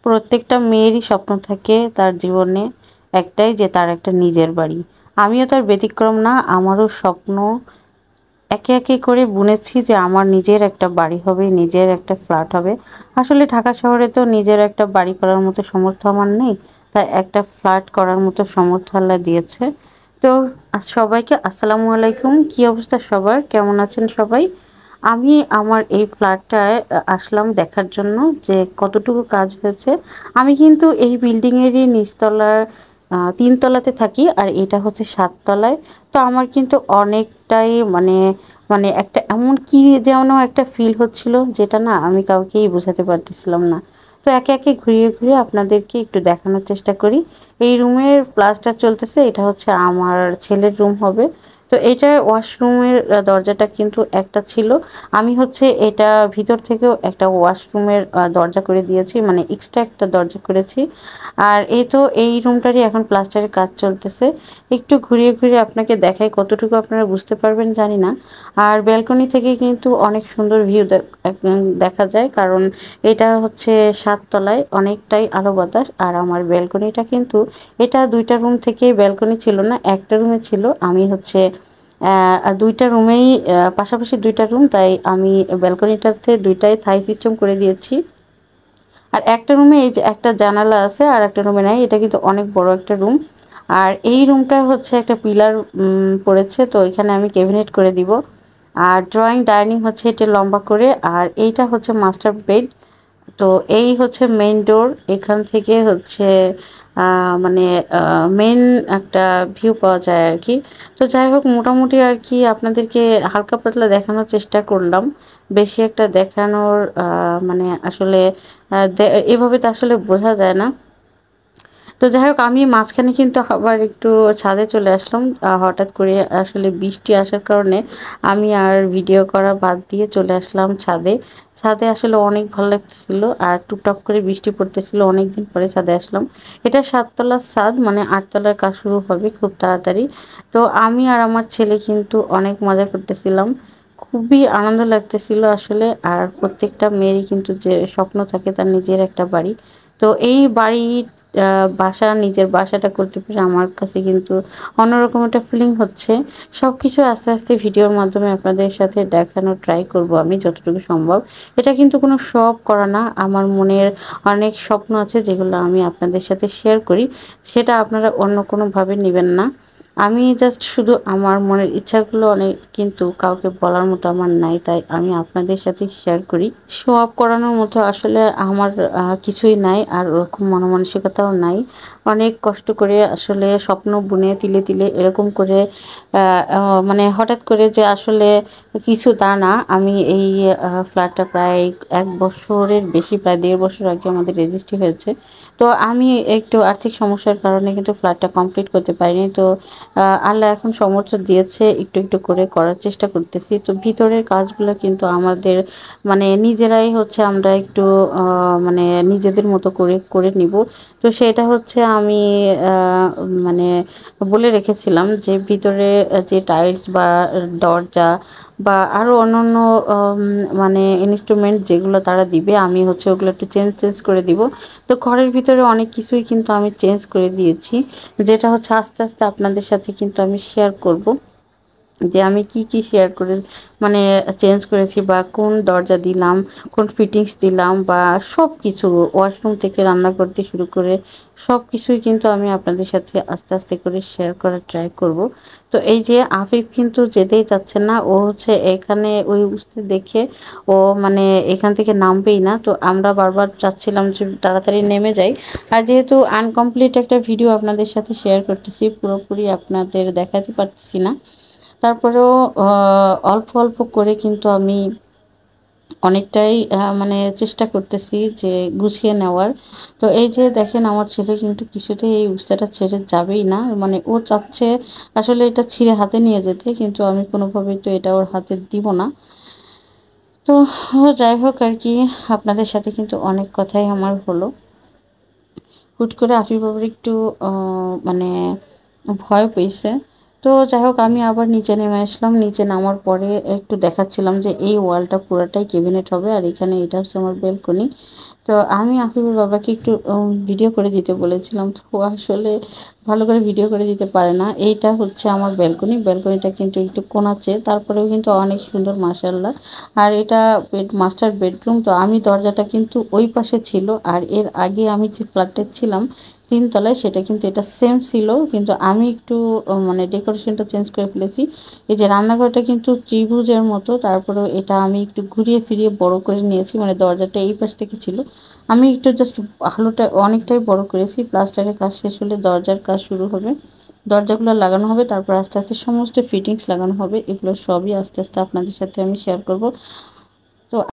প্রত্যেকটা মেয়েরই স্বপ্ন থাকে তার জীবনে একটাই, যে তার একটা নিজের বাড়ি। আমিও তার ব্যতিক্রম না। আমারও স্বপ্ন একে একে করে বুনেছি যে আমার নিজের একটা বাড়ি হবে, নিজের একটা ফ্ল্যাট হবে। আসলে ঢাকা শহরে তো নিজের একটা বাড়ি করার মতো সামর্থ্য আমার নেই, তাই একটা ফ্ল্যাট করার মতো সামর্থ্য আল্লাহ দিয়েছে। তো সবাইকে আসসালামু আলাইকুম। কি অবস্থা সবার, কেমন আছেন সবাই? আমি আমার এই ফ্ল্যাটটায় আসলাম দেখার জন্য যে কতটুকু কাজ হয়েছে। আমি কিন্তু এই বিল্ডিংয়েরই নিচতলার 3 তলাতে থাকি, আর এটা হচ্ছে 7 তলায়। তো আমার কিন্তু অনেকটাই মানে মানে একটা এমন কি যেন একটা ফিল হচ্ছিল, যেটা না আমি কাউকেই বোঝাতে পারতেছিলাম না। তো একে একে ঘুরিয়ে ঘুরিয়ে আপনাদেরকে একটু দেখানোর চেষ্টা করি। এই রুমের প্লাস্টার চলতেছে, এটা হচ্ছে আমার ছেলের রুম হবে। তো এটার ওয়াশরুমের দরজাটা কিন্তু একটা ছিল। আমি হচ্ছে এটা ভিতর থেকেও একটা ওয়াশরুমের দরজা করে দিয়েছি, মানে এক্সট্রা একটা দরজা করেছি। আর এই তো এই রুমটারই এখন প্লাস্টারের কাজ চলতেছে। একটু ঘুরিয়ে ঘুরিয়ে আপনাকে দেখাই, কতটুকু আপনারা বুঝতে পারবেন জানি না। আর ব্যালকনি থেকে কিন্তু অনেক সুন্দর ভিউ দেখা যায়, কারণ এটা হচ্ছে 7 তলায়, অনেকটাই আলো বাতাস। আর আমার ব্যালকনিটা কিন্তু এটা 2টা রুম থেকেই ব্যালকনি ছিল না, একটা রুমে ছিল। আমি হচ্ছে 2টা রুমেই পাশাপাশি 2টা রুম, তাই আমি ব্যালকনিটাতে 2টাই থাই সিস্টেম করে দিয়েছি। আর একটা রুমে এই যে একটা জানালা আছে, আর একটা রুমে নাই। এটা কিন্তু অনেক বড় একটা রুম। আর এই রুমটা হচ্ছে একটা পিলার পড়েছে, তো এখানে আমি ক্যাবিনেট করে দিব। আর ড্রয়িং ডাইনিং হচ্ছে এটা লম্বা করে। আর এইটা হচ্ছে মাস্টার বেড। তো এই হচ্ছে মেইন ডোর, এখান থেকে হচ্ছে মানে মেন একটা ভিউ পাওয়া যায় আর কি। তো যাই হোক, মোটামুটি আর কি আপনাদেরকে হালকা পাতলা দেখানোর চেষ্টা করলাম। বেশি একটা দেখানোর মানে আসলে এভাবে তো আসলে বোঝা যায় না। তো যাই হোক, আমি মাঝখানে কিন্তু আবার একটু ছাদে চলে আসলাম। হঠাৎ করে আসলে বৃষ্টি আসার কারণে আমি আর ভিডিও করা বাদ দিয়ে চলে আসলাম ছাদে। ছাদে আসলে অনেক ভালো লাগতেছিল, আর টুপটাপ করে বৃষ্টি পড়তেছিল। অনেকদিন পরে ছাদে আসলাম। এটা 7 তলার ছাদ, মানে 8 তলার কাজ শুরু হবে খুব তাড়াতাড়ি। তো আমি আর আমার ছেলে কিন্তু অনেক মজা করতেছিলাম, খুবই আনন্দ লাগতেছিল আসলে। আর প্রত্যেকটা মেয়েরই কিন্তু যে স্বপ্ন থাকে তার নিজের একটা বাড়ি। তো এই বাড়ি বাসা, নিজের বাসাটা করতে পেরে আমার কাছে কিন্তু অন্যরকম একটা ফিলিং হচ্ছে। সবকিছু আস্তে আস্তে ভিডিওর মাধ্যমে আপনাদের সাথে দেখানোর ট্রাই করব আমি যতটুকু সম্ভব। এটা কিন্তু কোনো শখ করা না, আমার মনের অনেক স্বপ্ন আছে যেগুলো আমি আপনাদের সাথে শেয়ার করি। সেটা আপনারা অন্য কোনোভাবে নেবেন না। আমি জাস্ট শুধু আমার মনের ইচ্ছাগুলো অনেক, কিন্তু কাউকে বলার মতো আমার নাই, তাই আমি আপনাদের সাথে শেয়ার করি। শো অফ করানোর মতো আসলে আমার কিছুই নাই, আর ওরকম মনমানসিকতাও নাই। অনেক কষ্ট করে আসলে স্বপ্ন বুনে তিলে তিলে এরকম করে মানে হঠাৎ করে যে আসলে কিছু তা না। আমি এই ফ্ল্যাটটা প্রায় 1 বছরের বেশি, প্রায় 1.5 বছর আগে আমাদের রেজিস্ট্রি হয়েছে। তো আমি একটু আর্থিক সমস্যার কারণে কিন্তু ফ্ল্যাটটা কমপ্লিট করতে পারিনি। তো আল্লাহ এখন সমর্থন দিয়েছে, একটু একটু করে করার চেষ্টা করতেছি। তো ভিতরের কাজগুলো কিন্তু আমাদের মানে নিজেরাই হচ্ছে, আমরা একটু মানে নিজেদের মতো করে করে নিব। তো সেটা হচ্ছে আমি মানে বলে রেখেছিলাম যে ভিতরে যে টাইলস বা দরজা বা আরও অন্যান্য মানে ইনস্ট্রুমেন্ট যেগুলো তারা দিবে, আমি হচ্ছে ওগুলো একটু চেঞ্জ চেঞ্জ করে দিব। তো ঘরের ভিতরে অনেক কিছুই কিন্তু আমি চেঞ্জ করে দিয়েছি, যেটা হচ্ছে আস্তে আস্তে আপনাদের সাথে কিন্তু আমি শেয়ার করব যে আমি কি কি শেয়ার করে মানে চেঞ্জ করেছি, বা কোন দরজা দিলাম, কোন ফিটিংস দিলাম, বা সব কিছু ওয়াশরুম থেকে রান্না করতে শুরু করে সব কিছুই কিন্তু আমি আপনাদের সাথে আস্তে আস্তে করে শেয়ার করার ট্রাই করব। তো এই যে আফিফ কিন্তু যেতেই চাচ্ছে না, ও হচ্ছে এখানে ওই বুঝতে দেখে ও মানে এখান থেকে নামবেই না। তো আমরা বারবার চাচ্ছিলাম যে তাড়াতাড়ি নেমে যাই। আর যেহেতু আনকমপ্লিট একটা ভিডিও আপনাদের সাথে শেয়ার করতেছি, পুরোপুরি আপনাদের দেখাতে পারতেছি না, তারপরেও অল্প অল্প করে কিন্তু আমি অনেকটাই মানে চেষ্টা করতেছি যে গুছিয়ে নেওয়ার। তো এই যে দেখেন, আমার ছেলে কিন্তু কিছুতেই এই উস্তাটা ছেড়ে যাবেই না, মানে ও চাচ্ছে আসলে এটা ছিঁড়ে হাতে নিয়ে যেতে, কিন্তু আমি কোনোভাবেই তো এটা ওর হাতে দিব না। তো যাই হোক আর কি, আপনাদের সাথে কিন্তু অনেক কথাই আমার হলো। হুট করে আফিফ বাবার একটু মানে ভয় পেয়েছে। তো যাই হোক আমি আবার নিচে নেমে আসলাম। নিচে নামার পরে একটু দেখাচ্ছিলাম যে এই ওয়ালটা পুরাটাই ক্যাবিনেট হবে, আর এখানে এটা হচ্ছে আমার ব্যালকনি। তো আমি আফিফের বাবাকে একটু ভিডিও করে দিতে বলেছিলাম, তো ও আসলে ভালো করে ভিডিও করে দিতে পারে না। এইটা হচ্ছে আমার ব্যালকনি। ব্যালকনিটা কিন্তু একটু কোনাচে, তারপরেও কিন্তু অনেক সুন্দর মাশাআল্লাহ। আর এটা মাস্টার বেডরুম। তো আমি দরজাটা কিন্তু ওই পাশে ছিল, আর এর আগে আমি যে ফ্ল্যাটে ছিলাম 3 তলায়, সেটা কিন্তু এটা সেম ছিল, কিন্তু আমি একটু মানে ডেকোরেশনটা চেঞ্জ করে ফেলেছি। এই যে রান্নাঘরটা কিন্তু ত্রিভুজের মতো, তারপরেও এটা আমি একটু ঘুরিয়ে ফিরিয়ে বড় করে নিয়েছি, মানে দরজাটা এই পাশ থেকে ছিল, আমি একটু জাস্ট আলোটা অনেকটাই বড় করেছি। প্লাস্টারের কাজ শেষ হলে দরজার কাজ শুরু হবে, দরজাগুলো লাগানো হবে, তারপর আস্তে আস্তে সমস্ত ফিটিংস লাগানো হবে। এগুলো সবই আস্তে আস্তে আপনাদের সাথে আমি শেয়ার করব।